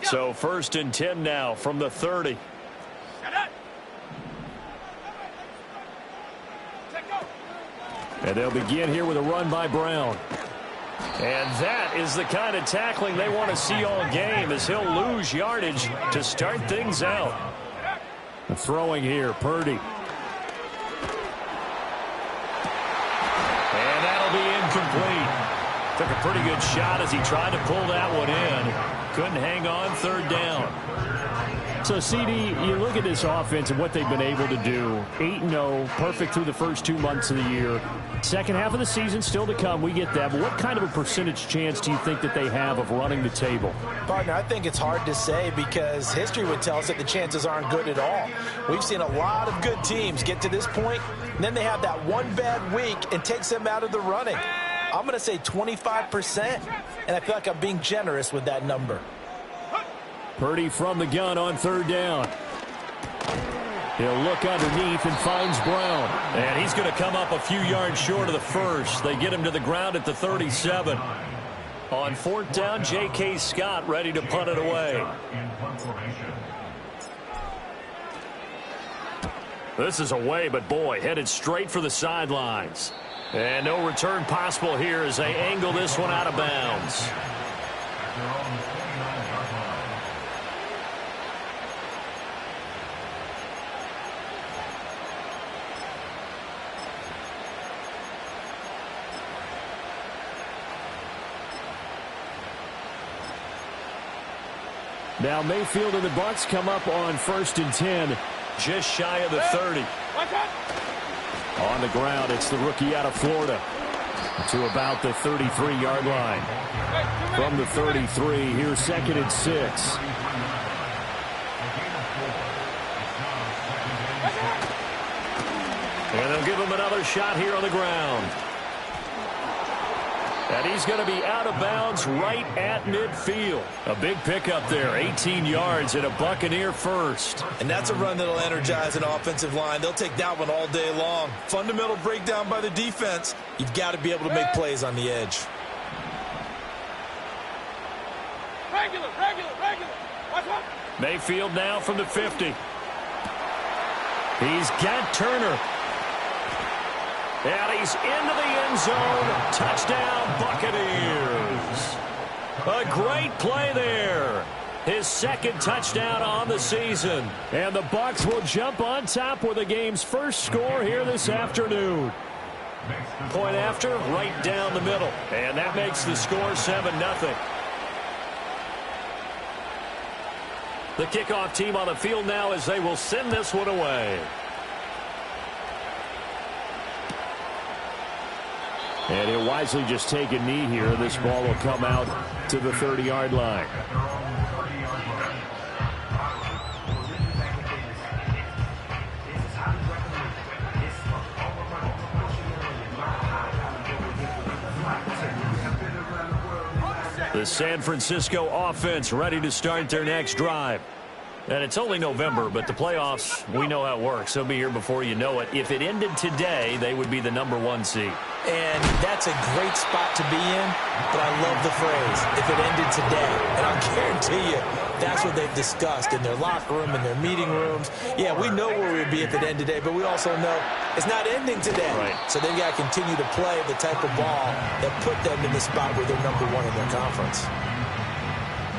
So 1st and 10 now from the 30. And they'll begin here with a run by Brown. And that is the kind of tackling they want to see all game, as he'll lose yardage to start things out. Throwing here, Purdy. And that'll be incomplete. Took a pretty good shot as he tried to pull that one in. Couldn't hang on, 3rd down. So, CD, you look at this offense and what they've been able to do. 8-0, perfect through the first 2 months of the year. Second half of the season still to come. We get that. But what kind of a percentage chance do you think that they have of running the table? Partner, I think it's hard to say because history would tell us that the chances aren't good at all. We've seen a lot of good teams get to this point, and then they have that one bad week and takes them out of the running. I'm going to say 25%, and I feel like I'm being generous with that number. Purdy from the gun on 3rd down. He'll look underneath and finds Brown. And he's going to come up a few yards short of the first. They get him to the ground at the 37. On 4th down, J.K. Scott ready to punt it away. This is away, but boy, headed straight for the sidelines. And no return possible here as they angle this one out of bounds. Now Mayfield and the Bucs come up on 1st and 10. Just shy of the 30. On the ground, it's the rookie out of Florida to about the 33-yard line. From the 33, here's 2nd and 6. And they'll give him another shot here on the ground. And he's going to be out of bounds right at midfield. A big pickup there, 18 yards and a Buccaneer first. And that's a run that'll energize an offensive line. They'll take that one all day long. Fundamental breakdown by the defense. You've got to be able to make plays on the edge. Regular. Watch out. Mayfield now from the 50. He's got Turner. And he's into the end zone. Touchdown, Buccaneers. A great play there. His 2nd touchdown on the season. And the Bucs will jump on top with the game's first score here this afternoon. Point after, right down the middle. And that makes the score 7-0. The kickoff team on the field now as they will send this one away. And he'll wisely just take a knee here. This ball will come out to the 30-yard line. The San Francisco offense ready to start their next drive. And it's only November, but the playoffs, we know how it works. They'll be here before you know it. If it ended today, they would be the #1 seed. And that's a great spot to be in, but I love the phrase, if it ended today. And I'll guarantee you, that's what they've discussed in their locker room, in their meeting rooms. Yeah, we know where we'd be if it ended today, but we also know it's not ending today. Right. So they've got to continue to play the type of ball that put them in the spot where they're #1 in their conference.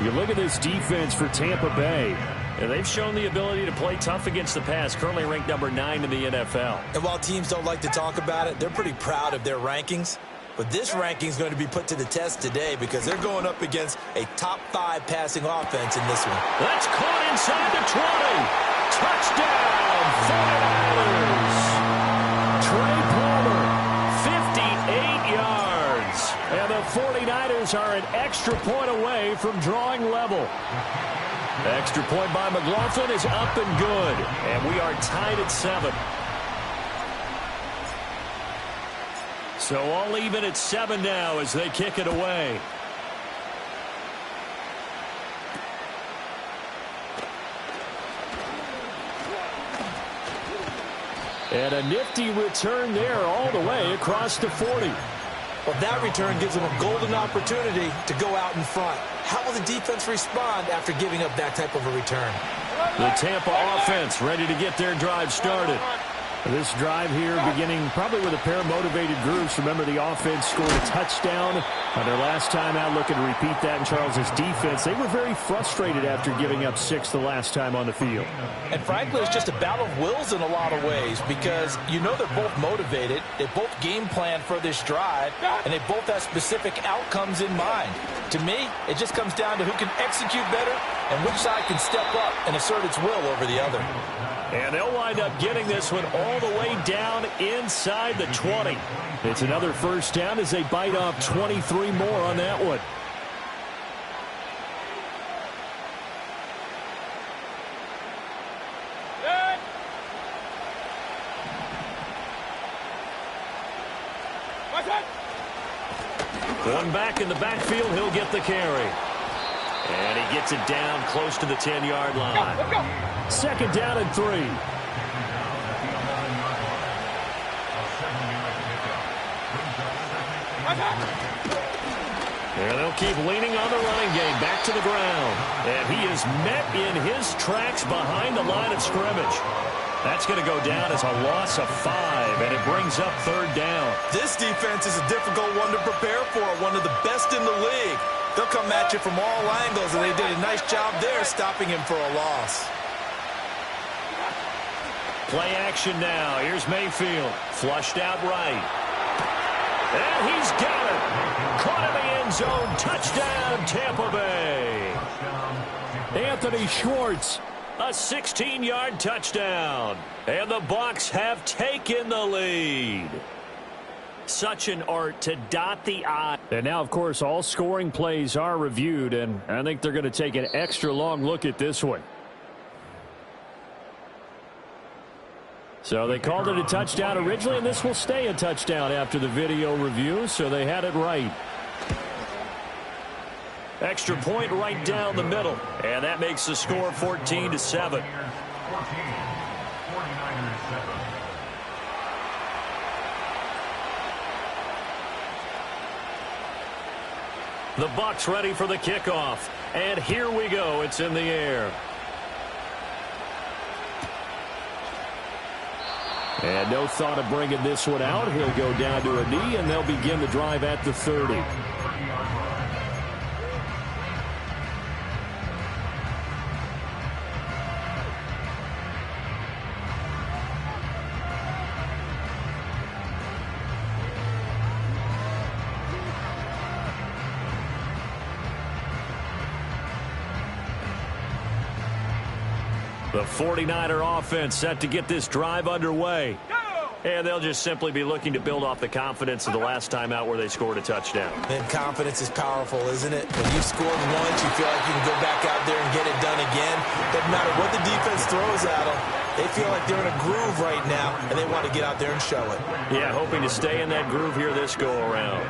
You look at this defense for Tampa Bay. And they've shown the ability to play tough against the pass, currently ranked #9 in the NFL. And while teams don't like to talk about it, they're pretty proud of their rankings. But this ranking is going to be put to the test today because they're going up against a top 5 passing offense in this one. That's caught inside the 20. Touchdown, 49ers. Trey Palmer, 58 yards. and the 49ers are an extra point away from drawing level. Extra point by McLaughlin is up and good. And we are tied at 7. So all even at 7 now as they kick it away. And a nifty return there all the way across the 40. Well, that return gives them a golden opportunity to go out in front. How will the defense respond after giving up that type of a return? The Tampa offense ready to get their drive started. This drive here beginning probably with a pair of motivated groups. Remember, the offense scored a touchdown on their last time out, looking to repeat that in Charles' defense. They were very frustrated after giving up 6 the last time on the field. And frankly, it's just a battle of wills in a lot of ways because you know they're both motivated, they both game plan for this drive, and they both have specific outcomes in mind. To me, it just comes down to who can execute better and which side can step up and assert its will over the other. And they'll wind up getting this one all the way down inside the 20. It's another first down as they bite off 23 more on that one. One back in the backfield, he'll get the carry. And he gets it down close to the 10-yard line. Second down and 3. And they'll keep leaning on the running game back to the ground. And he is met in his tracks behind the line of scrimmage. That's going to go down as a loss of 5, and it brings up third down. This defense is a difficult one to prepare for, one of the best in the league. They'll come at you from all angles, and they did a nice job there stopping him for a loss. Play action now. Here's Mayfield. Flushed out right. And he's got it. Caught in the end zone. Touchdown, Tampa Bay. Anthony Schwartz. A 16-yard touchdown. And the Bucs have taken the lead. Such an art to dot the I. And now, of course, all scoring plays are reviewed, and I think they're going to take an extra long look at this one. So they called it a touchdown originally, and this will stay a touchdown after the video review, so they had it right. Extra point right down the middle. And that makes the score 14-7. The Bucs ready for the kickoff. And here we go. It's in the air. And no thought of bringing this one out. He'll go down to a knee, and they'll begin the drive at the 30. The 49er offense set to get this drive underway. And they'll just simply be looking to build off the confidence of the last time out where they scored a touchdown. And confidence is powerful, isn't it? When you've scored once, you feel like you can go back out there and get it done again. Doesn't matter what the defense throws at them. They feel like they're in a groove right now, and they want to get out there and show it. Yeah, hoping to stay in that groove here this go-around.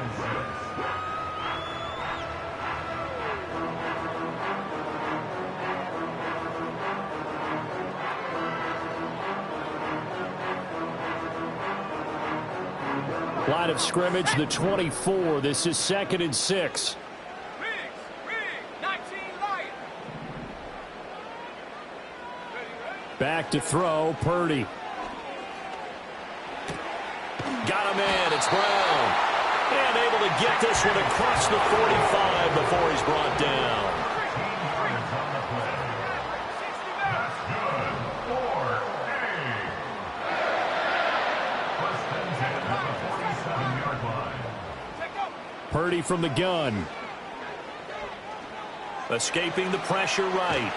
Line of scrimmage, the 24. This is 2nd and 6. Back to throw, Purdy. Got him in, it's Brown. And able to get this one across the 45 before he's brought down. Purdy from the gun. Escaping the pressure right.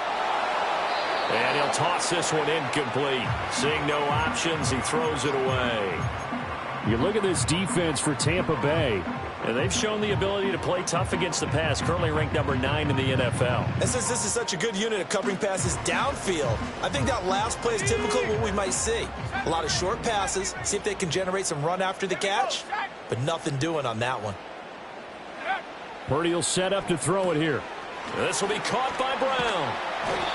And he'll toss this one incomplete. Seeing no options, he throws it away. You look at this defense for Tampa Bay. And they've shown the ability to play tough against the pass, currently ranked number 9 in the NFL. And since this is such a good unit of covering passes downfield, I think that last play is typical of what we might see. A lot of short passes, see if they can generate some run after the catch, but nothing doing on that one. Purdy will set up to throw it here. This will be caught by Brown.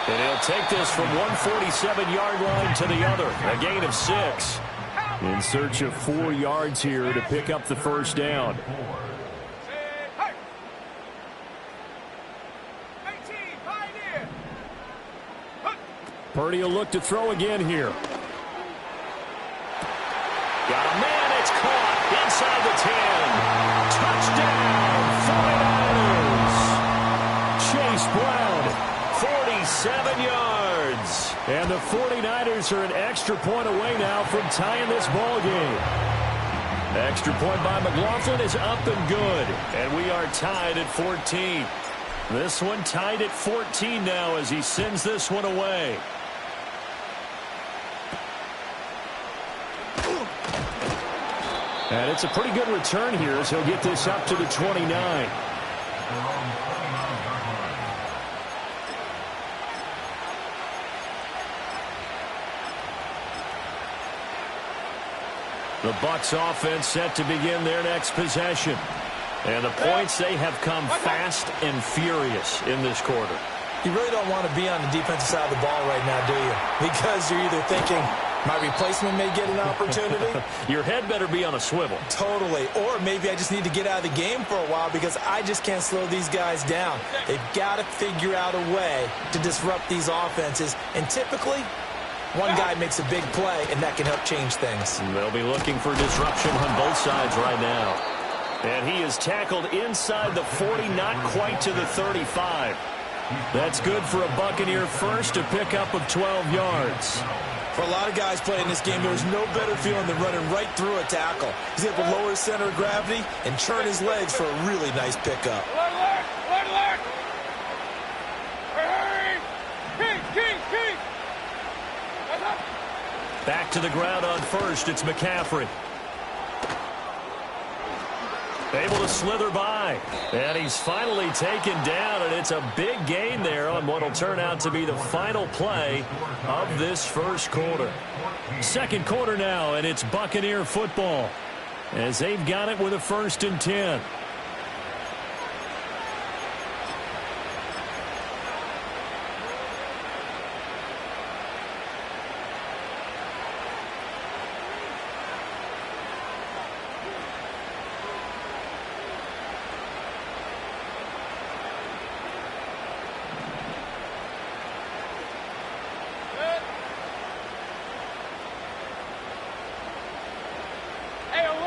And he'll take this from 147-yard line to the other. A gain of 6. In search of 4 yards here to pick up the first down. Purdy will look to throw again here. Got a man, it's caught inside the 10. Touchdown, 49ers. Chase Brown, 47 yards. And the 49ers are an extra point away now from tying this ball game. Extra point by McLaughlin is up and good. And we are tied at 14. This one tied at 14 now as he sends this one away. And it's a pretty good return here as he'll get this up to the 29. The Bucs offense set to begin their next possession. And the points, they have come fast and furious in this quarter. You really don't want to be on the defensive side of the ball right now, do you? Because you're either thinking, my replacement may get an opportunity. Your head better be on a swivel. Totally. Or maybe I just need to get out of the game for a while because I just can't slow these guys down. They've got to figure out a way to disrupt these offenses. And typically, one guy makes a big play, and that can help change things. They'll be looking for disruption on both sides right now. And he is tackled inside the 40, not quite to the 35. That's good for a Buccaneer first, to pick up of 12 yards. For a lot of guys playing this game, there's no better feeling than running right through a tackle. He's able to lower his center of gravity and turn his legs for a really nice pickup. Alert! Hurry! King! Back to the ground on first. It's McCaffrey. Able to slither by. And he's finally taken down, and it's a big gain there on what will turn out to be the final play of this first quarter. Second quarter now, and it's Buccaneer football as they've got it with a 1st and 10.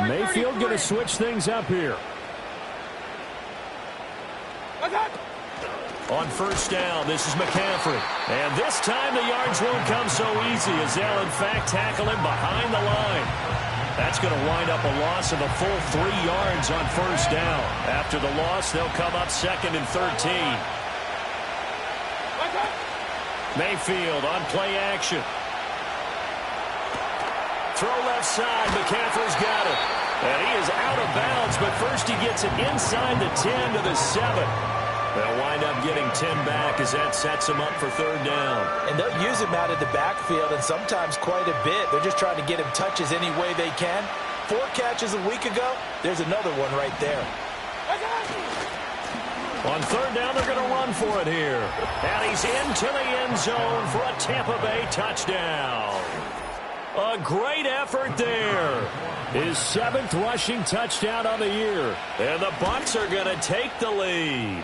Mayfield going to switch things up here. On first down, this is McCaffrey. And this time the yards won't come so easy as they'll, in fact, tackle him behind the line. That's going to wind up a loss of a full 3 yards on first down. After the loss, they'll come up 2nd and 13. Mayfield on play action. Throw left side. McCaffrey's got it. And he is out of bounds, but first he gets it inside the 10 to the 7. They'll wind up getting 10 back as that sets him up for 3rd down. And they'll use him out of the backfield, and sometimes quite a bit. They're just trying to get him touches any way they can. 4 catches a week ago. There's another one right there. On 3rd down, they're going to run for it here. And he's into the end zone for a Tampa Bay touchdown. A great effort there. His 7th rushing touchdown on the year. And the Bucs are going to take the lead.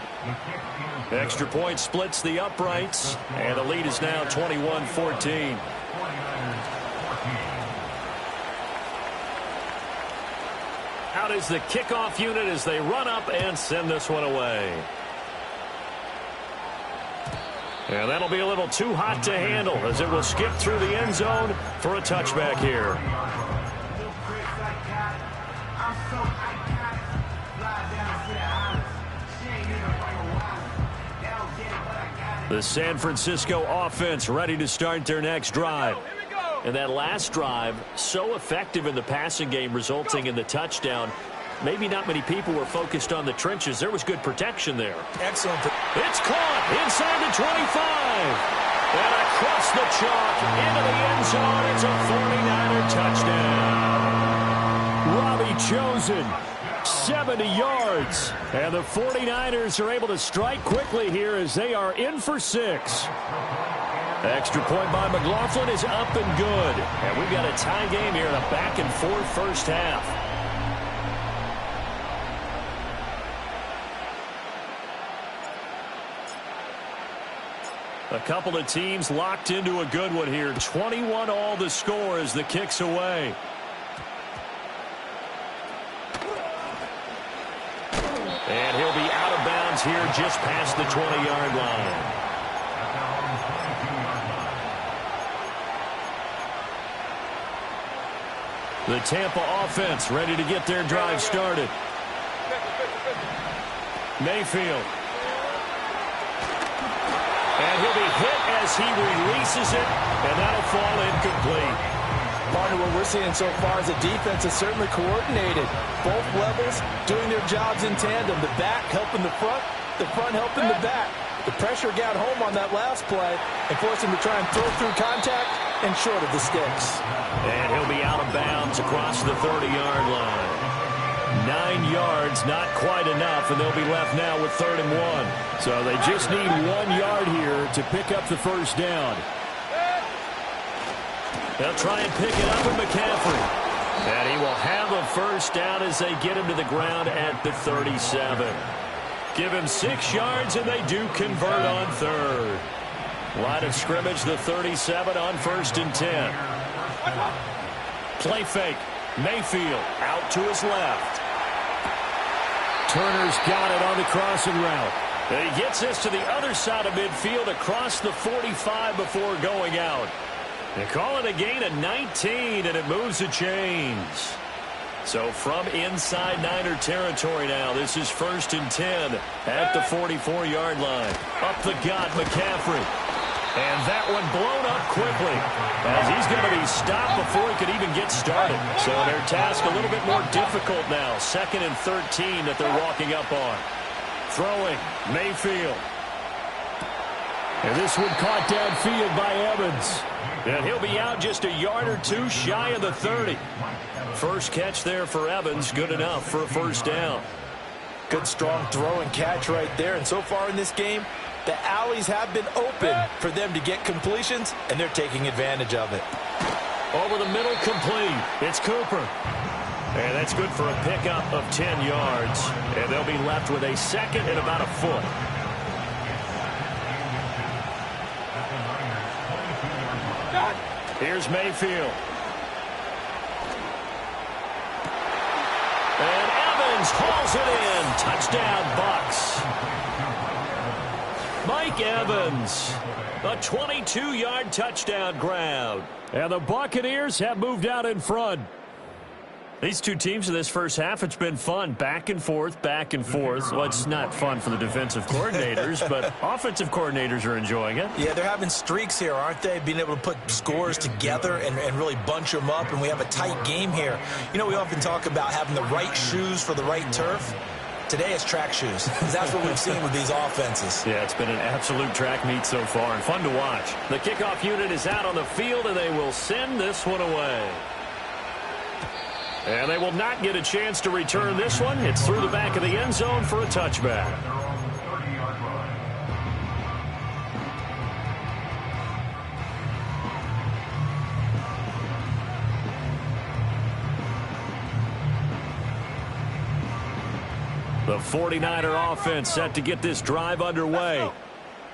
Extra point splits the uprights, and the lead is now 21-14. Out is the kickoff unit as they run up and send this one away. And that'll be a little too hot to handle as it will skip through the end zone for a touchback here. The San Francisco offense ready to start their next drive. And that last drive, so effective in the passing game, resulting in the touchdown. Maybe not many people were focused on the trenches. There was good protection there. Excellent. It's caught inside the 25. And across the chalk into the end zone. It's a 49er touchdown. Robbie Chosen, 70 yards. And the 49ers are able to strike quickly here as they are in for 6. Extra point by McLaughlin is up and good. And we've got a tie game here in a back-and-forth first half. A couple of teams locked into a good one here. 21 all the score as the kick's away. And he'll be out of bounds here just past the 20-yard line. The Tampa offense ready to get their drive started. Mayfield. And he'll be hit as he releases it, and that'll fall incomplete. Partner, what we're seeing so far is the defense is certainly coordinated. Both levels doing their jobs in tandem. The back helping the front helping the back. The pressure got home on that last play and forced him to try and throw through contact and short of the sticks. And he'll be out of bounds across the 30-yard line. 9 yards, not quite enough, and they'll be left now with 3rd and 1. So they just need 1 yard here to pick up the first down. They'll try and pick it up with McCaffrey. And he will have a first down as they get him to the ground at the 37. Give him 6 yards, and they do convert on 3rd. Line of scrimmage, the 37 on 1st and 10. Play fake. Mayfield out to his left. Turner's got it on the crossing route. And he gets this to the other side of midfield across the 45 before going out. They call it a gain of 19, and it moves the chains. So from inside Niner territory now, this is 1st and 10 at the 44-yard line. Up the gut, McCaffrey. And that one blown up quickly as he's going to be stopped before he could even get started. So their task a little bit more difficult now. 2nd and 13 that they're walking up on. Throwing, Mayfield. And this one caught downfield by Evans. And he'll be out just a yard or two shy of the 30. First catch there for Evans, good enough for a first down. Good, strong throw and catch right there. And so far in this game, the alleys have been open for them to get completions, and they're taking advantage of it. Over the middle, complete. It's Cooper. And that's good for a pickup of 10 yards. And they'll be left with a 2nd and about a foot. Here's Mayfield. And Evans hauls it in. Touchdown, Bucks. Mike Evans, a 22-yard touchdown grab. And the Buccaneers have moved out in front. These two teams in this first half, it's been fun. Back and forth, back and forth. Well, it's not fun for the defensive coordinators, but offensive coordinators are enjoying it. Yeah, they're having streaks here, aren't they? Being able to put scores together and really bunch them up, and we have a tight game here. You know, we often talk about having the right shoes for the right turf. Today it's track shoes. That's what we've seen with these offenses. Yeah, it's been an absolute track meet so far and fun to watch. The kickoff unit is out on the field, and they will send this one away. And they will not get a chance to return this one. It's through the back of the end zone for a touchback. The 49er offense set to get this drive underway.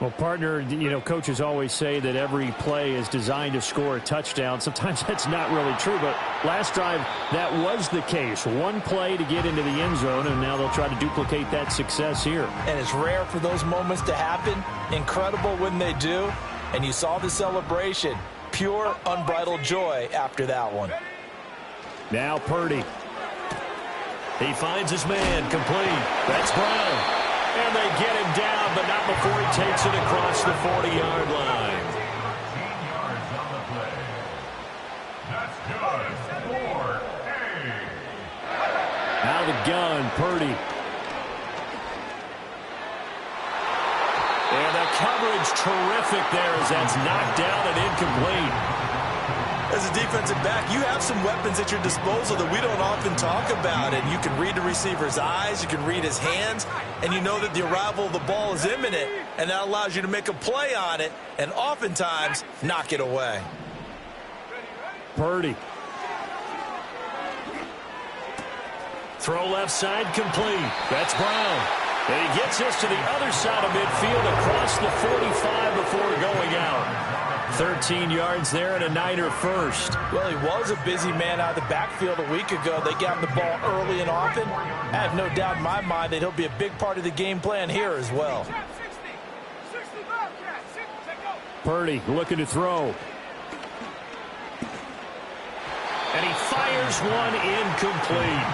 Well, partner, you know, coaches always say that every play is designed to score a touchdown. Sometimes that's not really true, but last drive, that was the case. One play to get into the end zone, and now they'll try to duplicate that success here. And it's rare for those moments to happen. Incredible when they do. And you saw the celebration. Pure, unbridled joy after that one. Now Purdy. He finds his man, complete. That's Brown. And they get him down, but not before he takes it across the 40-yard line. Out of the gun, Purdy. And the coverage terrific there as that's knocked down and incomplete. as a defensive back, you have some weapons at your disposal that we don't often talk about. And you can read the receiver's eyes, you can read his hands, and you know that the arrival of the ball is imminent, and that allows you to make a play on it and oftentimes knock it away. Purdy. Throw left side complete. That's Brown. And he gets this to the other side of midfield across the 45 before going out. 13 yards there and a Niner first. Well, he was a busy man out of the backfield a week ago. They got him the ball early and often. I have no doubt in my mind that he'll be a big part of the game plan here as well. Purdy looking to throw. And he fires one incomplete.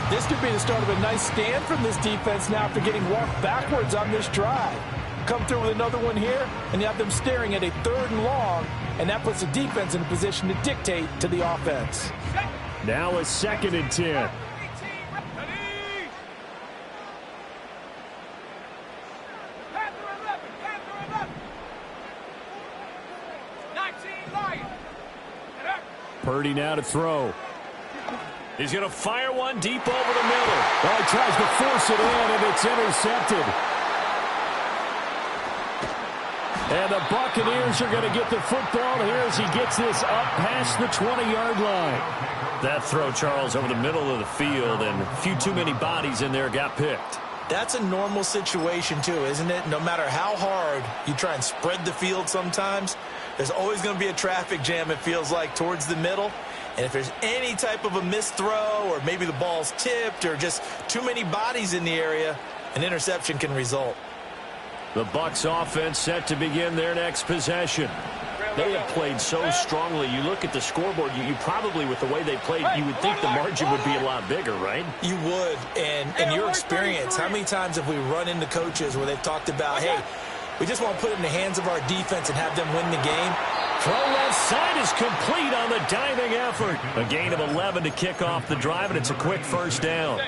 This could be the start of a nice stand from this defense now after getting walked backwards on this drive. Come through with another one here, and you have them staring at a 3rd and long, and that puts the defense in a position to dictate to the offense. Now a 2nd and 10. Purdy now to throw. He's going to fire one deep over the middle. Well, he tries to force it in, and it's intercepted. And the Buccaneers are going to get the football here as he gets this up past the 20-yard line. That throw, Charles, over the middle of the field, and a few too many bodies in there got picked. That's a normal situation, too, isn't it? No matter how hard you try and spread the field sometimes, there's always going to be a traffic jam, it feels like, towards the middle. And if there's any type of a missed throw or maybe the ball's tipped or just too many bodies in the area, an interception can result. The Bucs offense set to begin their next possession. They have played so strongly. You look at the scoreboard, you probably, with the way they played, you would think the margin would be a lot bigger, right? You would. And in your experience, how many times have we run into coaches where they've talked about, hey, we just want to put it in the hands of our defense and have them win the game? Throw left side is complete on the diving effort. A gain of 11 to kick off the drive, and it's a quick first down.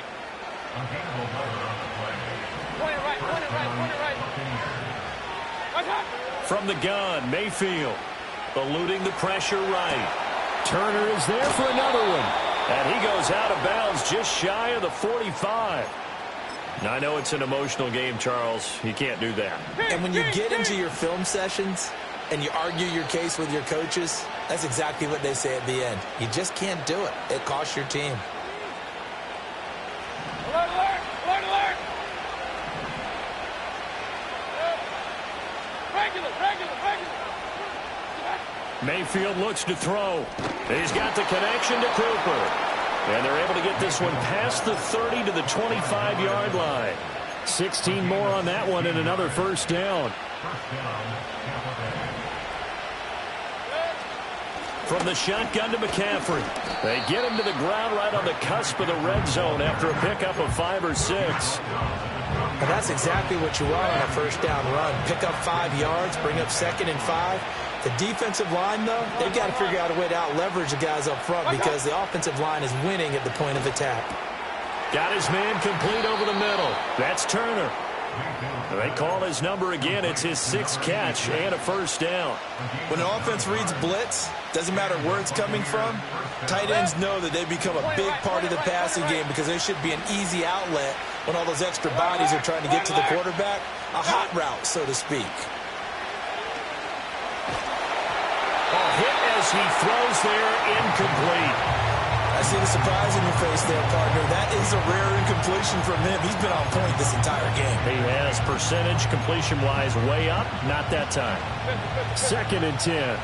From the gun, Mayfield eluding the pressure right. Turner is there for another one. And he goes out of bounds just shy of the 45. Now, I know it's an emotional game, Charles. You can't do that. And when you get into your film sessions and you argue your case with your coaches, that's exactly what they say at the end. You just can't do it. It costs your team. Alert, alert! Alert, alert! Regular. Mayfield looks to throw. He's got the connection to Cooper. And they're able to get this one past the 30 to the 25-yard line. 16 more on that one and another first down. From the shotgun to McCaffrey. They get him to the ground right on the cusp of the red zone after a pickup of 5 or 6. And that's exactly what you want on a first down run. Pick up 5 yards, bring up 2nd and 5. The defensive line, though, they've got to figure out a way to out-leverage the guys up front because the offensive line is winning at the point of attack. Got his man complete over the middle. That's Turner. They call his number again. It's his 6th catch and a first down. When the offense reads blitz, doesn't matter where it's coming from, tight ends know that they become a big part of the passing game because there should be an easy outlet when all those extra bodies are trying to get to the quarterback. A hot route, so to speak. Hit as he throws there, incomplete. I see the surprise in your face there, partner. That is a rare incompletion from him. He's been on point this entire game. He has percentage completion-wise way up. Not that time. 2nd and 10.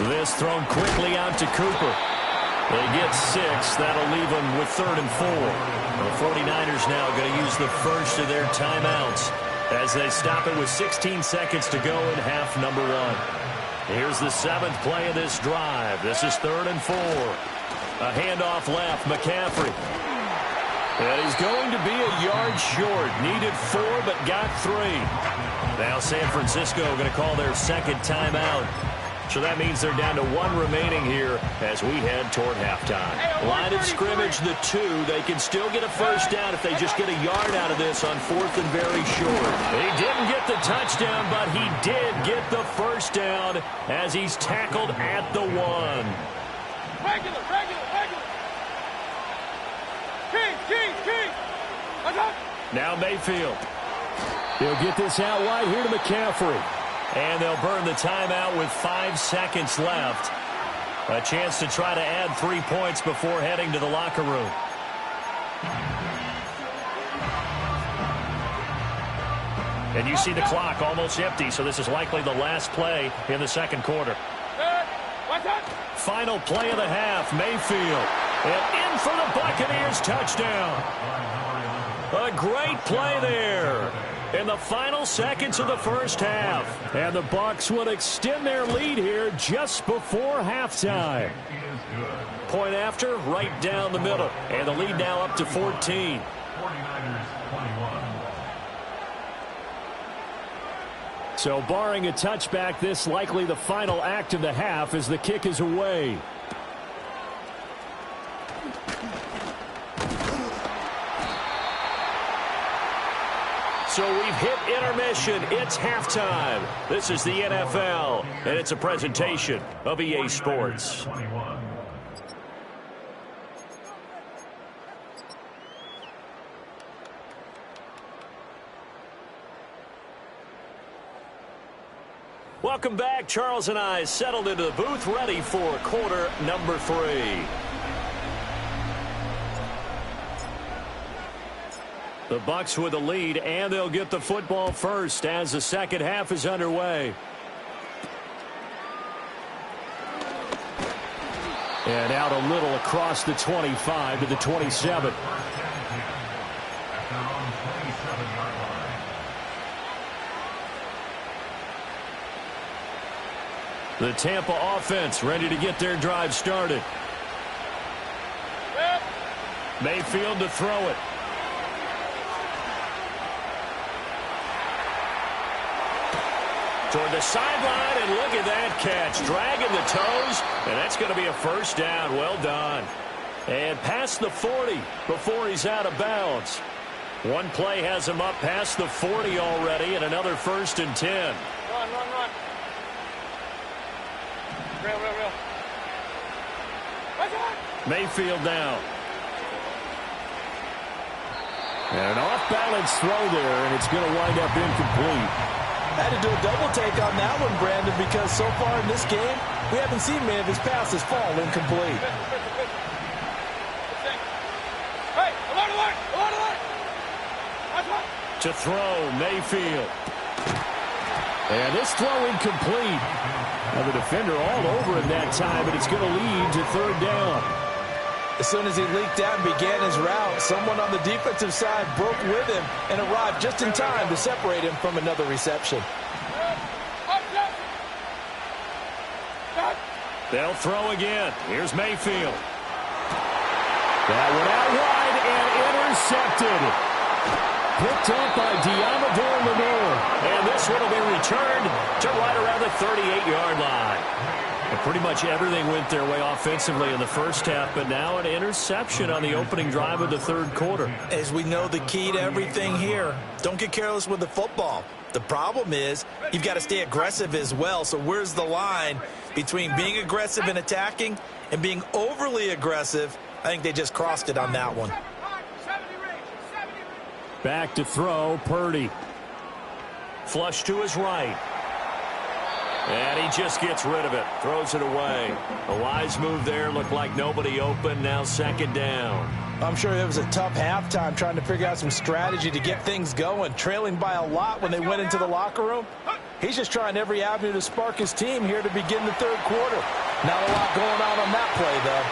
This thrown quickly out to Cooper. They get 6. That'll leave them with 3rd and 4. The 49ers now going to use the first of their timeouts as they stop it with 16 seconds to go in half number 1. Here's the 7th play of this drive. This is 3rd and 4. A handoff left, McCaffrey. And he's going to be a yard short. Needed 4, but got 3. Now San Francisco going to call their 2nd timeout. So that means they're down to 1 remaining here as we head toward halftime. Line of scrimmage, the 2. They can still get a first down if they just get a yard out of this on 4th and very short. He didn't get the touchdown, but he did get the first down as he's tackled at the 1. Regular. King. Now Mayfield. He'll get this out wide here to McCaffrey. And they'll burn the timeout with 5 seconds left. A chance to try to add 3 points before heading to the locker room. And you see the clock almost empty, so this is likely the last play in the second quarter. Final play of the half, Mayfield. And in for the Buccaneers touchdown. A great play there in the final seconds of the first half. And the Bucs would extend their lead here just before halftime. Point after, right down the middle. And the lead now up to 14. So barring a touchback, this likely the final act of the half as the kick is away. So we've hit intermission. It's halftime. This is the NFL, and it's a presentation of EA Sports. Welcome back. Charles and I settled into the booth, ready for quarter number 3. The Bucs with the lead, and they'll get the football first as the second half is underway. And out a little across the 25 to the 27. The Tampa offense ready to get their drive started. Mayfield to throw it. Toward the sideline, and look at that catch. Dragging the toes, and that's going to be a first down. Well done. And past the 40 before he's out of bounds. One play has him up past the 40 already, and another 1st and 10. Run. Real. Mayfield now. And an off-balance throw there, and it's going to wind up incomplete. Had to do a double take on that one, Brandon, because so far in this game, we haven't seen many of his passes fall incomplete. Hey, alert! To throw, Mayfield. And this throw incomplete. Now the defender all over him that time, but it's going to lead to 3rd down. As soon as he leaked out and began his route, someone on the defensive side broke with him and arrived just in time to separate him from another reception. They'll throw again. Here's Mayfield. That one out wide and intercepted. Picked up by Deommodore Lenoir. And this one will be returned to right around the 38-yard line. And pretty much everything went their way offensively in the first half, but now an interception on the opening drive of the 3rd quarter. As we know, the key to everything here, don't get careless with the football. The problem is you've got to stay aggressive as well. So where's the line between being aggressive and attacking and being overly aggressive? I think they just crossed it on that one. Back to throw, Purdy. Flush to his right. And he just gets rid of it. Throws it away. A wise move there. Looked like nobody open. Now 2nd down. I'm sure it was a tough halftime trying to figure out some strategy to get things going. Trailing by a lot when they went into the locker room. He's just trying every avenue to spark his team here to begin the 3rd quarter. Not a lot going on that play, though.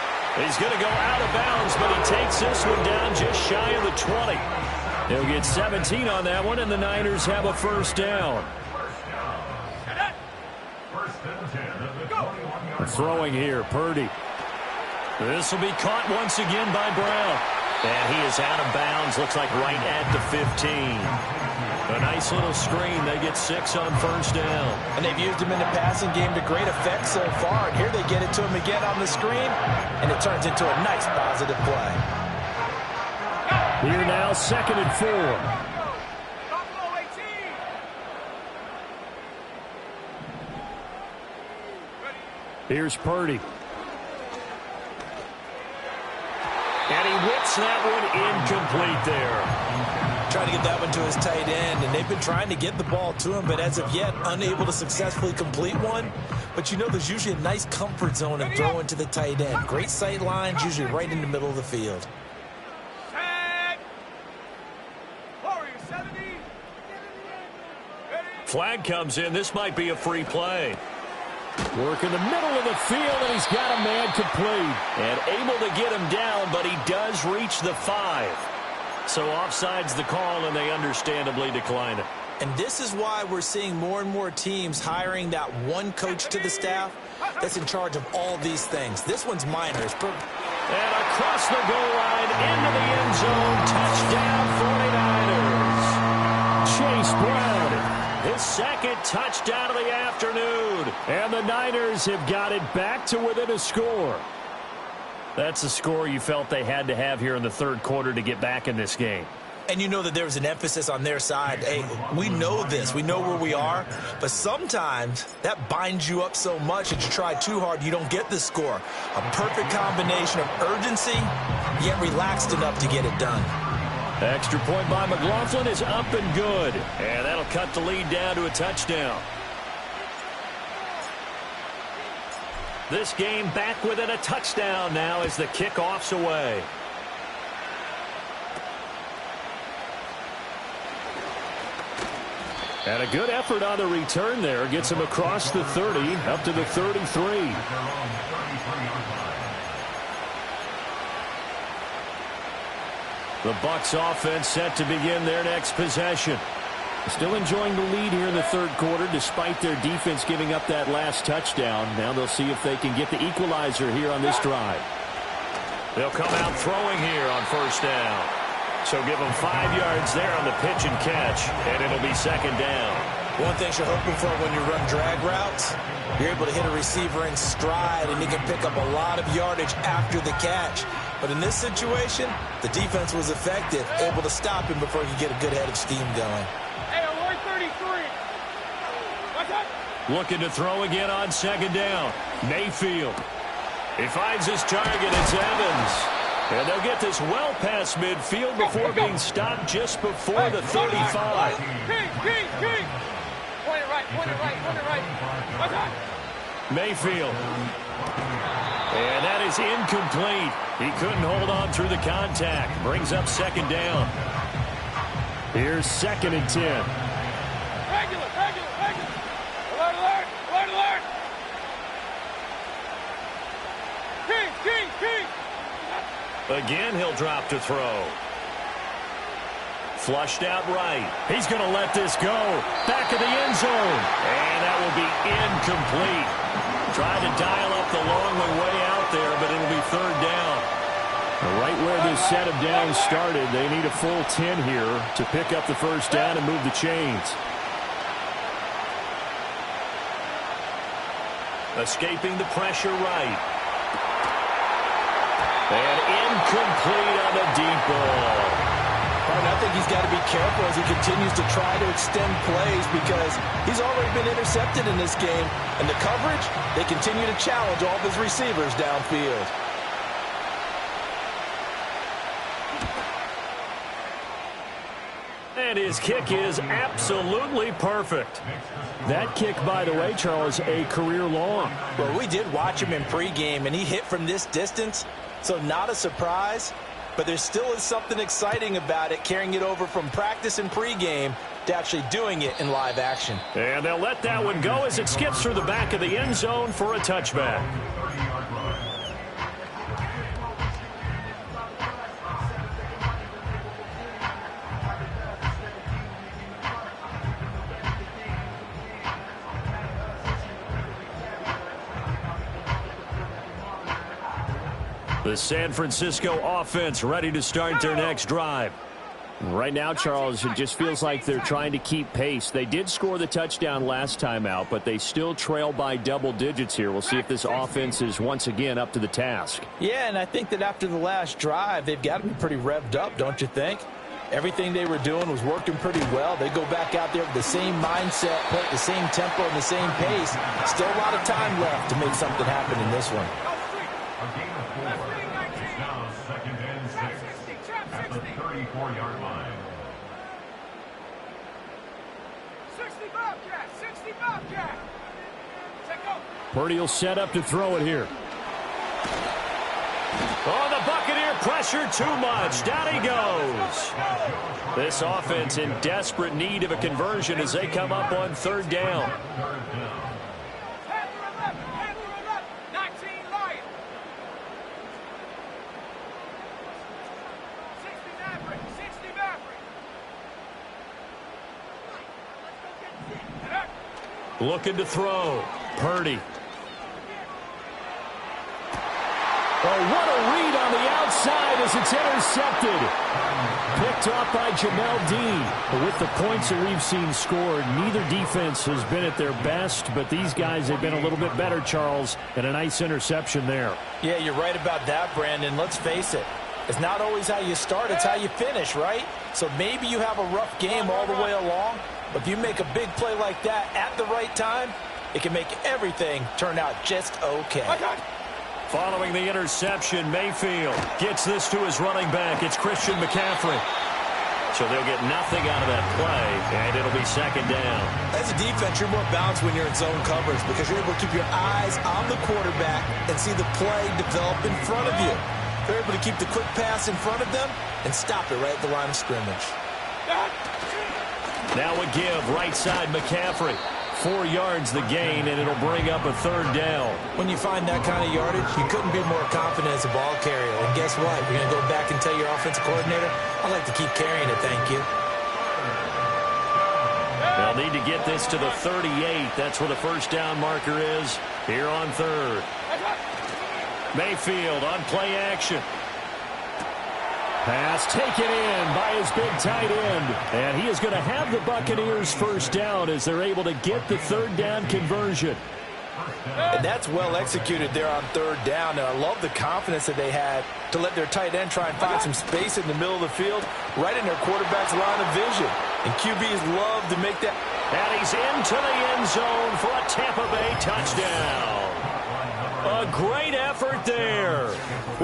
He's going to go out of bounds, but he takes this one down just shy of the 20. He'll get 17 on that one, and the Niners have a 1st down. Throwing here, Purdy. This will be caught once again by Brown. And he is out of bounds, looks like right at the 15. A nice little screen. They get 6 on first down. And they've used him in the passing game to great effect so far. And here they get it to him again on the screen, and it turns into a nice positive play. Here now, 2nd and 4. Here's Purdy. And he whips that one incomplete there. Trying to get that one to his tight end, and they've been trying to get the ball to him, but as of yet, unable to successfully complete one. But you know there's usually a nice comfort zone in throwing to the tight end. Great sight lines, usually right in the middle of the field. Flag comes in. This might be a free play. Work in the middle of the field, and he's got a man complete. And able to get him down, but he does reach the 5. So offside's the call, and they understandably decline it. And this is why we're seeing more and more teams hiring that one coach to the staff that's in charge of all these things. This one's minor. And across the goal line, into the end zone, touchdown 49ers. Chase Brown. His 2nd touchdown of the afternoon. And the Niners have got it back to within a score. That's a score you felt they had to have here in the 3rd quarter to get back in this game. And you know that there was an emphasis on their side. Hey, we know this. We know where we are. But sometimes that binds you up so much that you try too hard, you don't get the score. A perfect combination of urgency, yet relaxed enough to get it done. Extra point by McLaughlin is up and good. And that'll cut the lead down to a touchdown. This game back within a touchdown now as the kickoff's away. And a good effort on the return there. Gets him across the 30, up to the 33. The Bucs offense set to begin their next possession. Still enjoying the lead here in the 3rd quarter despite their defense giving up that last touchdown. Now they'll see if they can get the equalizer here on this drive. They'll come out throwing here on first down. So give them 5 yards there on the pitch and catch, and it'll be 2nd down. One thing you're hoping for when you run drag routes, you're able to hit a receiver in stride, and he can pick up a lot of yardage after the catch. But in this situation, the defense was effective, able to stop him before he could get a good head of steam going. Hey, alert 33. Watch out. Looking to throw again on 2nd down. Mayfield. He finds his target. It's Evans. And they'll get this well past midfield before being stopped just before the 35. King. Point it right. Watch out. Mayfield. And that is incomplete. He couldn't hold on through the contact. Brings up 2nd down. Here's 2nd and 10. Regular. Alert. King. Again, he'll drop to throw. Flushed out right. He's going to let this go. Back of the end zone. And that will be incomplete. Tried to dial up the long way out there, but it'll be 3rd down. Right where this set of downs started, they need a full 10 here to pick up the first down and move the chains. Escaping the pressure right. And incomplete on the deep ball. And I think he's got to be careful as he continues to try to extend plays because he's already been intercepted in this game. And the coverage, they continue to challenge all of his receivers downfield. And his kick is absolutely perfect. That kick, by the way, Charles, a career long. Well, we did watch him in pregame, and he hit from this distance, so not a surprise. But there still is something exciting about it, carrying it over from practice and pregame to actually doing it in live action. And they'll let that one go as it skips through the back of the end zone for a touchback. The San Francisco offense ready to start their next drive. Right now, Charles, it just feels like they're trying to keep pace. They did score the touchdown last time out, but they still trail by double digits here. We'll see if this offense is once again up to the task. Yeah, and I think that after the last drive, they've got to be pretty revved up, don't you think? Everything they were doing was working pretty well. They go back out there with the same mindset, play at the same tempo and the same pace. Still a lot of time left to make something happen in this one. A game of 4. Now 2nd and 6 at the 34-yard line. 65 cat, 65 cat. Take over. Purdy will set up to throw it here. Oh, the Buccaneer pressure too much. Down he goes. This offense in desperate need of a conversion as they come up on 3rd down. Hand her up, 19 Lions. 60 Maverick, 60 Maverick. Looking to throw. Purdy. Oh, what a read on the outside as it's intercepted. Picked off by Jamel Dean. But with the points that we've seen scored, neither defense has been at their best, but these guys have been a little bit better, Charles, and a nice interception there. Yeah, you're right about that, Brandon. Let's face it. It's not always how you start, it's how you finish, right? So maybe you have a rough game all the way along, but if you make a big play like that at the right time, it can make everything turn out just okay. Following the interception, Mayfield gets this to his running back. It's Christian McCaffrey. So they'll get nothing out of that play, and it'll be 2nd down. As a defense, you're more balanced when you're in zone coverage because you're able to keep your eyes on the quarterback and see the play develop in front of you. They're able to keep the quick pass in front of them and stop it right at the line of scrimmage. Now a give, right side McCaffrey. 4 yards the gain, and it'll bring up a 3rd down. When you find that kind of yardage, you couldn't be more confident as a ball carrier. And guess what? You're going to go back and tell your offensive coordinator, I'd like to keep carrying it, thank you. They'll need to get this to the 38. That's where the 1st down marker is here on 3rd. Mayfield on play action. Pass taken in by his big tight end. And he is going to have the Buccaneers 1st down as they're able to get the 3rd down conversion. And that's well executed there on 3rd down. And I love the confidence that they had to let their tight end try and find some space in the middle of the field, right in their quarterback's line of vision. And QBs love to make that. And he's into the end zone for a Tampa Bay touchdown. A great effort there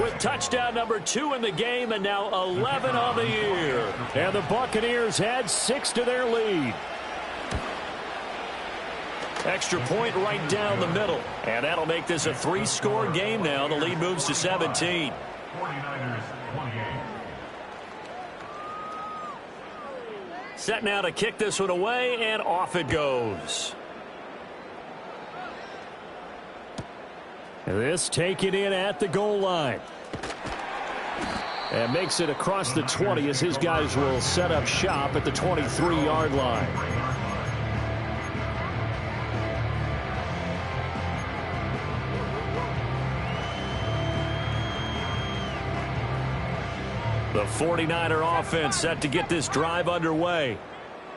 with touchdown number 2 in the game and now 11 on the year. And the Buccaneers add 6 to their lead. Extra point right down the middle. And that'll make this a 3-score game now. The lead moves to 17. 49ers 28. Set now to kick this one away, and off it goes. This taken in at the goal line. And makes it across the 20 as his guys will set up shop at the 23-yard line. The 49er offense set to get this drive underway.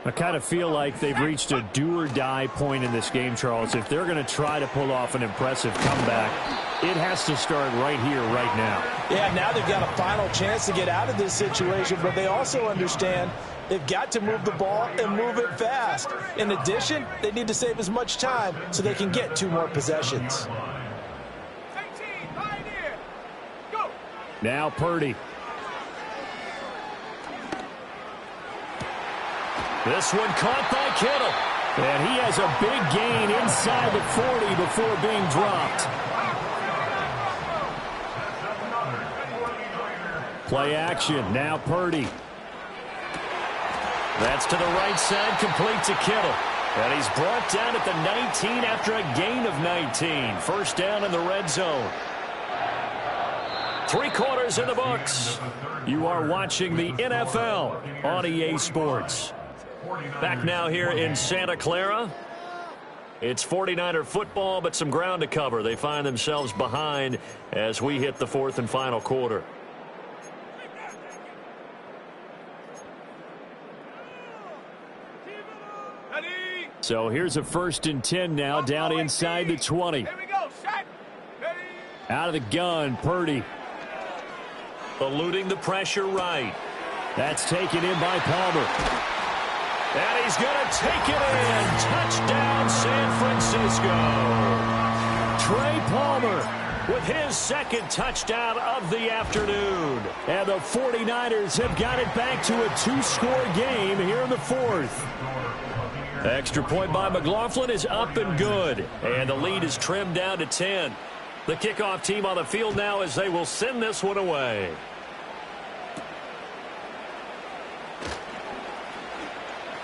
I kind of feel like they've reached a do-or-die point in this game, Charles. If they're going to try to pull off an impressive comeback, it has to start right here, right now. Yeah, now they've got a final chance to get out of this situation, but they also understand they've got to move the ball and move it fast. In addition, they need to save as much time so they can get 2 more possessions. 18, Pioneer. Go. Now Purdy. This one caught by Kittle. And he has a big gain inside the 40 before being dropped. Play action. Now Purdy. That's to the right side, complete to Kittle. And he's brought down at the 19 after a gain of 19. 1st down in the red zone. 3 quarters in the books. You are watching the NFL on EA Sports. Back now here in Santa Clara. It's 49er football, but some ground to cover. They find themselves behind as we hit the 4th and final quarter. So here's a 1st and 10 now, down inside the 20. Here we go. Set. Ready. Out of the gun, Purdy. Eluding the pressure right. That's taken in by Palmer. And he's going to take it in. Touchdown, San Francisco. Trey Palmer With his 2nd touchdown of the afternoon. And the 49ers have got it back to a 2-score game here in the 4th. Extra point by McLaughlin is up and good. And the lead is trimmed down to 10. The kickoff team on the field now as they will send this one away.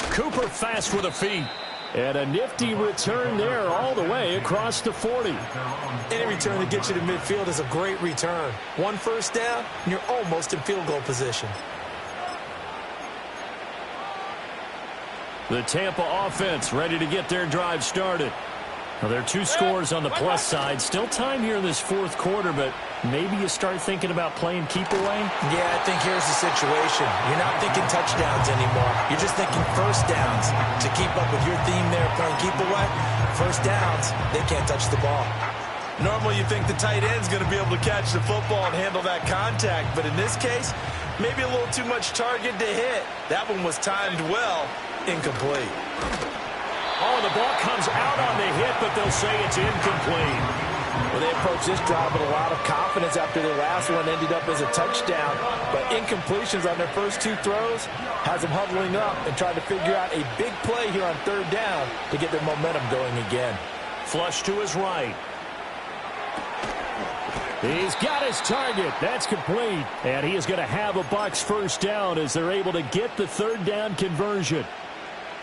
Cooper fast with the feet. And a nifty return there all the way across the 40. Any return that gets you to midfield is a great return. 1 first down, and you're almost in field goal position. The Tampa offense ready to get their drive started. Now, there are 2 scores on the plus side. Still time here in this 4th quarter, but maybe you start thinking about playing keep away? Yeah, I think here's the situation. You're not thinking touchdowns anymore. You're just thinking first downs. To keep up with your theme there, playing keep away, first downs, they can't touch the ball. Normally you think the tight end's going to be able to catch the football and handle that contact, but in this case, maybe a little too much target to hit. That one was timed well, incomplete. Oh, the ball comes out on the hit, but they'll say it's incomplete. Well, they approached this drive with a lot of confidence after their last one ended up as a touchdown. But incompletions on their first 2 throws has them huddling up and trying to figure out a big play here on 3rd down to get their momentum going again. Flush to his right. He's got his target. That's complete. And he is going to have a Bucs first down as they're able to get the 3rd down conversion.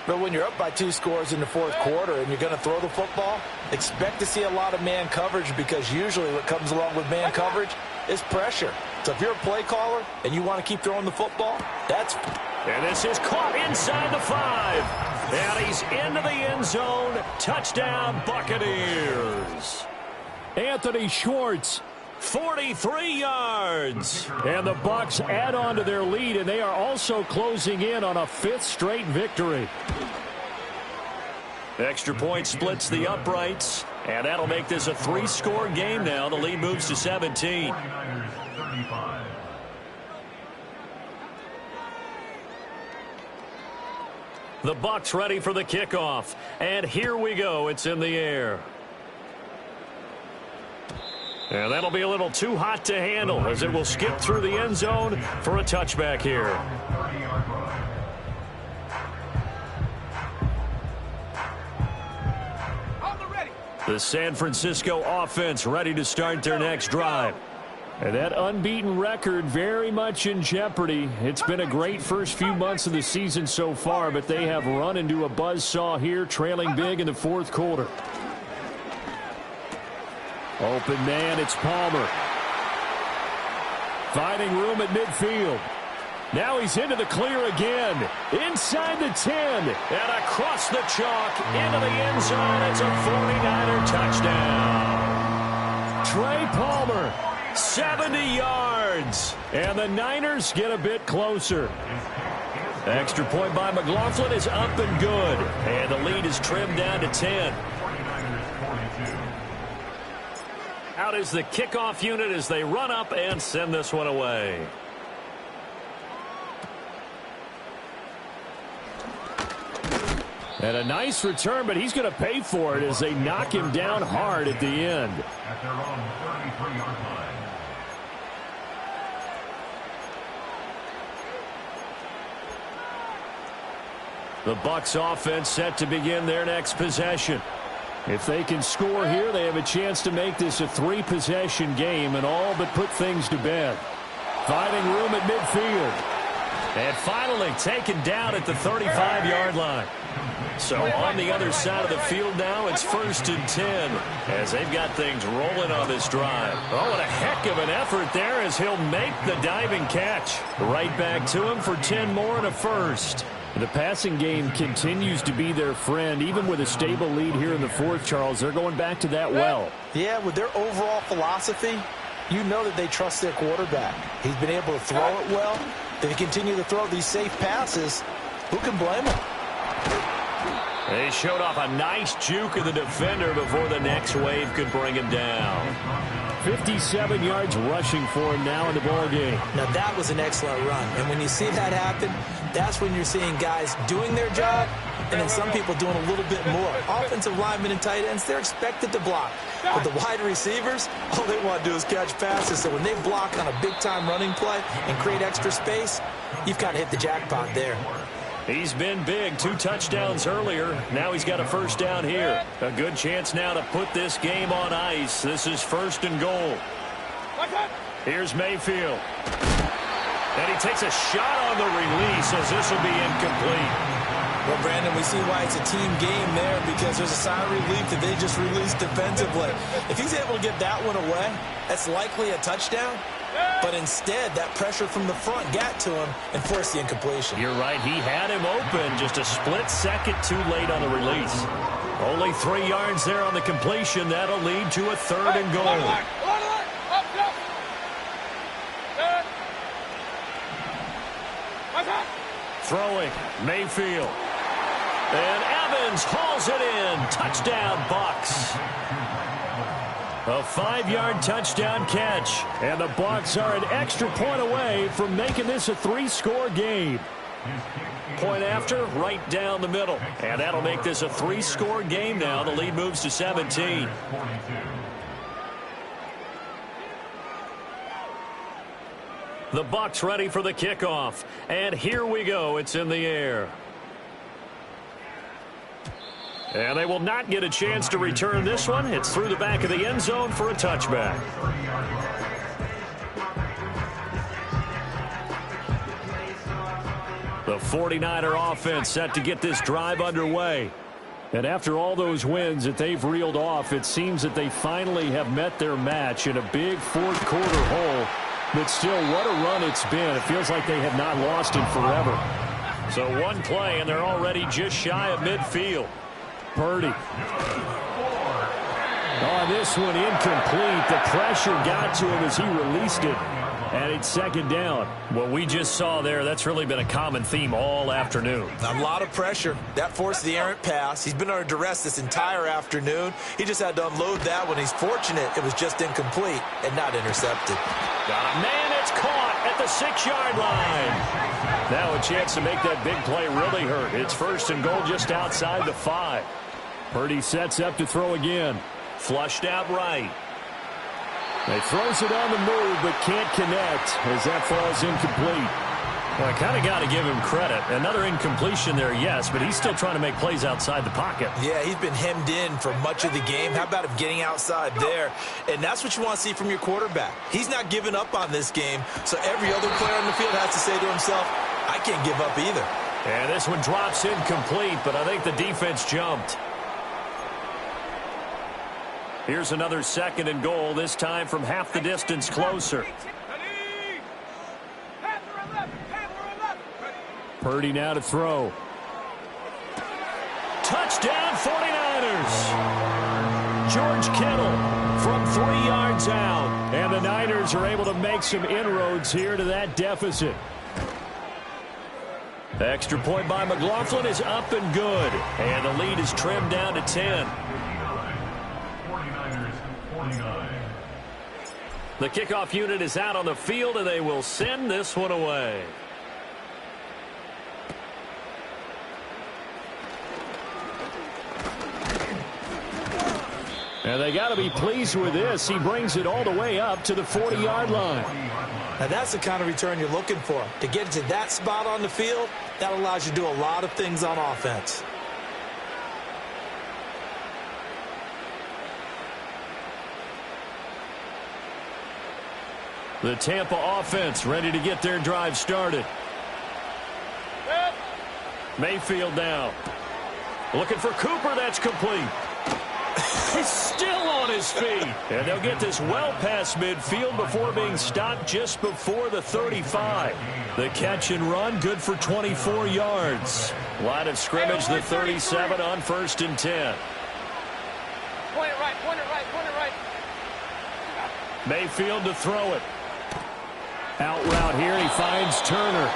But when you're up by 2 scores in the 4th quarter and you're going to throw the football, expect to see a lot of man coverage, because usually what comes along with man coverage is pressure. So if you're a play caller and you want to keep throwing the football, that's... And this is caught inside the 5. And he's into the end zone. Touchdown, Buccaneers. Anthony Schwartz. 43 yards. And the Bucs add on to their lead, and they are also closing in on a 5th straight victory. Extra point splits the uprights, and that'll make this a 3-score game now. The lead moves to 17. 49ers 35. The Bucs ready for the kickoff. And here we go. It's in the air. And that'll be a little too hot to handle as it will skip through the end zone for a touchback here. 30-yard line. The San Francisco offense ready to start their next drive. And that unbeaten record very much in jeopardy. It's been a great first few months of the season so far, but they have run into a buzzsaw here, trailing big in the 4th quarter. Open man, it's Palmer. Finding room at midfield. Now he's into the clear again. Inside the 10. And across the chalk into the end zone. It's a 49er touchdown. Trey Palmer. 70 yards. And the Niners get a bit closer. Extra point by McLaughlin is up and good. And the lead is trimmed down to 10. 49ers 42. Out is the kickoff unit as they run up and send this one away. And a nice return, but he's going to pay for it as they knock him down hard at the end. At their own 33-yard line. The Bucs offense set to begin their next possession. If they can score here, they have a chance to make this a 3-possession game and all but put things to bed. Finding room at midfield. And finally taken down at the 35-yard line. So on the other side of the field now, it's 1st and 10 as they've got things rolling on this drive. Oh, what a heck of an effort there as he'll make the diving catch. Right back to him for 10 more and a first. The passing game continues to be their friend. Even with a stable lead here in the 4th, Charles, they're going back to that well. Yeah, with their overall philosophy, you know that they trust their quarterback. He's been able to throw it well. If they continue to throw these safe passes, who can blame him? They showed off a nice juke of the defender before the next wave could bring him down. 57 yards rushing for him now in the ball game. Now, that was an excellent run. And when you see that happen, that's when you're seeing guys doing their job and then some people doing a little bit more. Offensive linemen and tight ends, they're expected to block. But the wide receivers, all they want to do is catch passes. So when they block on a big-time running play and create extra space, you've got to hit the jackpot there. He's been big. 2 touchdowns earlier. Now he's got a first down here. A good chance now to put this game on ice. This is 1st and goal. Here's Mayfield. And he takes a shot on the release as this will be incomplete. Well, Brandon, we see why it's a team game there because there's a sigh of relief that they just released defensively. If he's able to get that one away, that's likely a touchdown. But instead, that pressure from the front got to him and forced the incompletion. You're right. He had him open just a split second too late on the release. Only 3 yards there on the completion. That'll lead to a 3rd and goal. Throwing, Mayfield. And Evans hauls it in. Touchdown, Bucs. A 5-yard touchdown catch. And the Bucs are an extra point away from making this a 3-score game. Point after, right down the middle. And that'll make this a 3-score game now. The lead moves to 17. The Bucs ready for the kickoff. And here we go. It's in the air. And they will not get a chance to return this one. It's through the back of the end zone for a touchback. The 49er offense set to get this drive underway. And after all those wins that they've reeled off, it seems that they finally have met their match in a big fourth-quarter hole. But still, what a run it's been. It feels like they have not lost in forever. So one play, and they're already just shy of midfield. Purdy. Oh, this one incomplete. The pressure got to him as he released it. And it's 2nd down. What we just saw there, that's really been a common theme all afternoon. A lot of pressure. That forced the errant pass. He's been under duress this entire afternoon. He just had to unload that one. He's fortunate it was just incomplete and not intercepted. Got a man. It's caught at the 6-yard line. Now a chance to make that big play really hurt. It's 1st and goal just outside the 5. Purdy sets up to throw again. Flushed out right. He throws it on the move, but can't connect as that falls incomplete. Well, I kind of got to give him credit. Another incompletion there, yes, but he's still trying to make plays outside the pocket. Yeah, he's been hemmed in for much of the game. How about him getting outside there? And that's what you want to see from your quarterback. He's not giving up on this game, so every other player on the field has to say to himself, I can't give up either. And this one drops incomplete, but I think the defense jumped. Here's another 2nd and goal, this time from half the distance closer. Purdy now to throw. Touchdown 49ers. George Kittle from 3 yards out. And the Niners are able to make some inroads here to that deficit. The extra point by McLaughlin is up and good. And the lead is trimmed down to 10. The kickoff unit is out on the field, and they will send this one away. And they got to be pleased with this. He brings it all the way up to the 40-yard line. Now, that's the kind of return you're looking for. To get to that spot on the field, that allows you to do a lot of things on offense. The Tampa offense ready to get their drive started. Mayfield now. Looking for Cooper. That's complete. He's still on his feet. And they'll get this well past midfield before being stopped just before the 35. The catch and run good for 24 yards. Line of scrimmage, the 37 on 1st and 10. Point it right, point it right, point it right. Mayfield to throw it. Out route here, he finds Turner.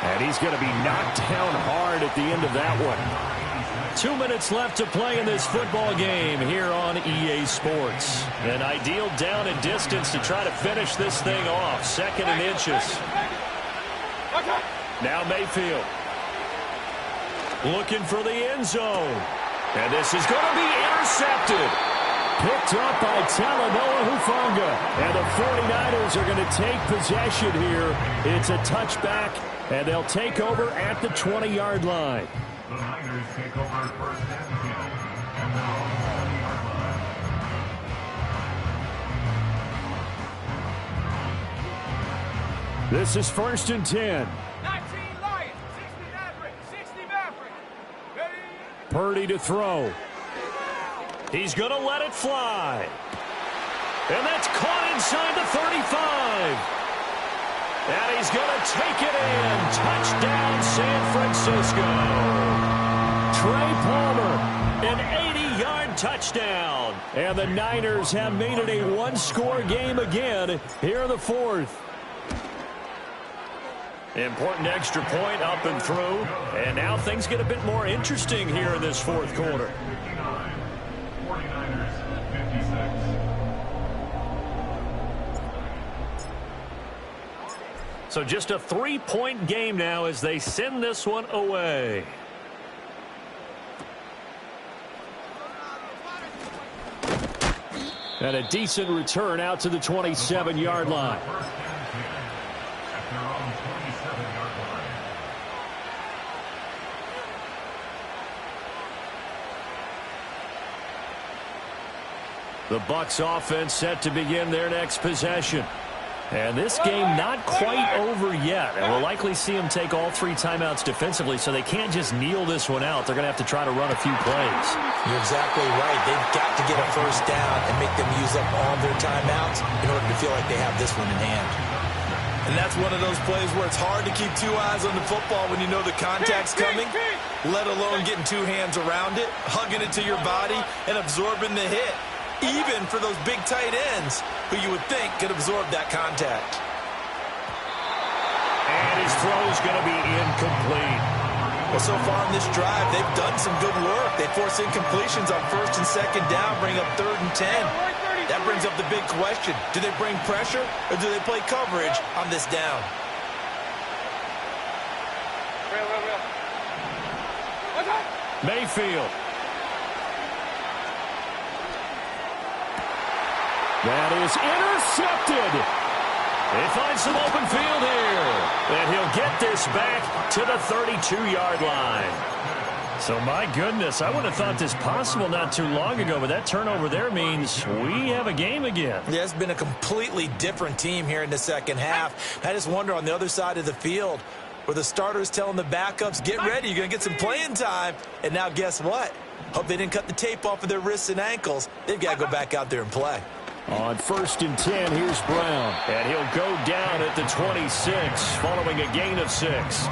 And he's going to be knocked down hard at the end of that one. 2 minutes left to play in this football game here on EA Sports. An ideal down and distance to try to finish this thing off. 2nd and inches. Now Mayfield. Looking for the end zone. And this is going to be intercepted. Picked up by Talanoa Hufanga. And the 49ers are going to take possession here. It's a touchback, and they'll take over at the 20-yard line. The Niners take over 1st and 10 at their own 20-yard line. This is 1st and 10. 19 Lions, 60 Maverick, 60 Maverick. Ready? Purdy to throw. He's going to let it fly. And that's caught inside the 35. And he's going to take it in. Touchdown, San Francisco. Trey Palmer, an 80-yard touchdown. And the Niners have made it a one-score game again here in the 4th. Important extra point up and through. And now things get a bit more interesting here in this 4th quarter. 49ers 56. So just a 3-point game now as they send this one away. And a decent return out to the 27-yard line. At their own 27-yard line. The Bucs offense set to begin their next possession. And this game not quite over yet. And we'll likely see them take all 3 timeouts defensively, so they can't just kneel this one out. They're going to have to try to run a few plays. You're exactly right. They've got to get a first down and make them use up all their timeouts in order to feel like they have this one in hand. And that's one of those plays where it's hard to keep 2 eyes on the football when you know the contact's coming, let alone getting 2 hands around it, hugging it to your body, and absorbing the hit. Even for those big tight ends who you would think could absorb that contact. And his throw's going to be incomplete. Well, so far in this drive, they've done some good work. They force incompletions on 1st and 2nd down, bring up 3rd and 10. That brings up the big question. Do they bring pressure or do they play coverage on this down? Mayfield. That is intercepted. He finds some open field here. And he'll get this back to the 32-yard line. So, my goodness, I wouldn't have thought this possible not too long ago, but that turnover there means we have a game again. Yeah, it's been a completely different team here in the 2nd half. I just wonder on the other side of the field where the starters telling the backups, get ready, you're going to get some playing time. And now guess what? Hope they didn't cut the tape off of their wrists and ankles. They've got to go back out there and play. On 1st and 10, here's Brown. And he'll go down at the 26 following a gain of 6.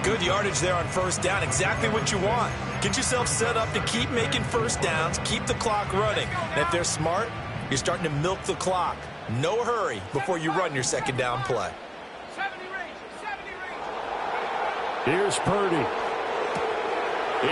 Good yardage there on 1st down. Exactly what you want. Get yourself set up to keep making 1st downs, keep the clock running. And if they're smart, you're starting to milk the clock. No hurry before you run your 2nd down play. 70 range, 70 range. Here's Purdy.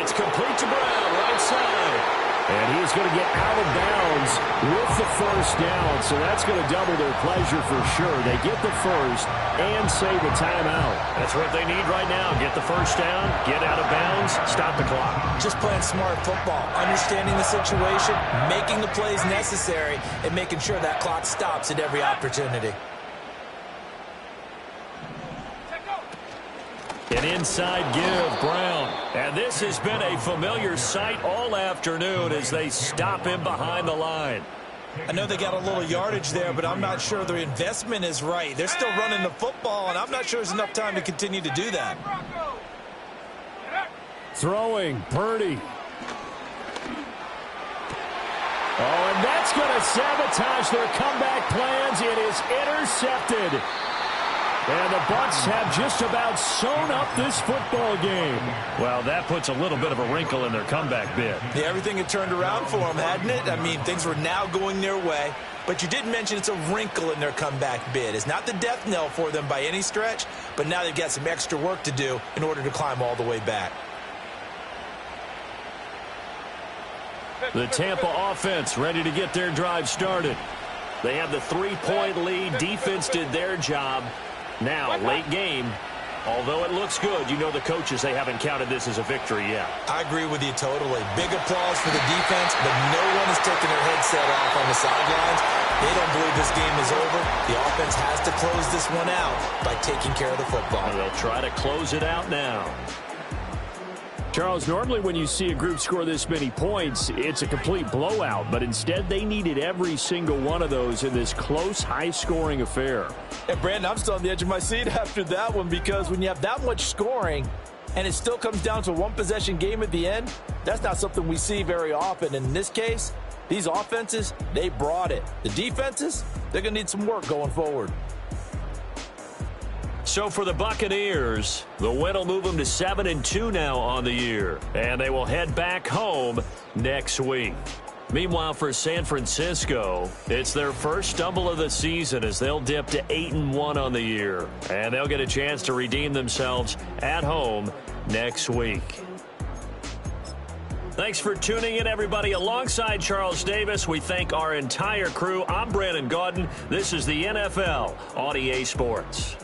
It's complete to Brown, right side. And he's going to get out of bounds with the 1st down. So that's going to double their pleasure for sure. They get the 1st and save a timeout. That's what they need right now. Get the 1st down, get out of bounds, stop the clock. Just playing smart football, understanding the situation, making the plays necessary, and making sure that clock stops at every opportunity. An inside give, Brown. And this has been a familiar sight all afternoon as they stop him behind the line. I know they got a little yardage there, but I'm not sure their investment is right. They're still running the football, and I'm not sure there's enough time to continue to do that. Throwing, Purdy. Oh, and that's going to sabotage their comeback plans. It is intercepted. And the Bucs have just about sewn up this football game. Well, that puts a little bit of a wrinkle in their comeback bid. Yeah, everything had turned around for them, hadn't it? I mean, things were now going their way. But you did mention it's a wrinkle in their comeback bid. It's not the death knell for them by any stretch, but now they've got some extra work to do in order to climb all the way back. The Tampa offense ready to get their drive started. They have the 3-point lead. Defense did their job. Now, late game. Although it looks good, you know the coaches, they haven't counted this as a victory yet. I agree with you totally. Big applause for the defense, but no one is taking their headset off on the sidelines. They don't believe this game is over. The offense has to close this one out by taking care of the football. And they'll try to close it out now. Charles, normally when you see a group score this many points, it's a complete blowout. But instead, they needed every single one of those in this close, high-scoring affair. And, Brandon, I'm still on the edge of my seat after that one because when you have that much scoring and it still comes down to a one-possession game at the end, that's not something we see very often. And in this case, these offenses, they brought it. The defenses, they're going to need some work going forward. So for the Buccaneers, the win will move them to 7-2 now on the year. And they will head back home next week. Meanwhile, for San Francisco, it's their first stumble of the season as they'll dip to 8-1 on the year. And they'll get a chance to redeem themselves at home next week. Thanks for tuning in, everybody. Alongside Charles Davis, we thank our entire crew. I'm Brandon Gaudin. This is the NFL on EA Sports.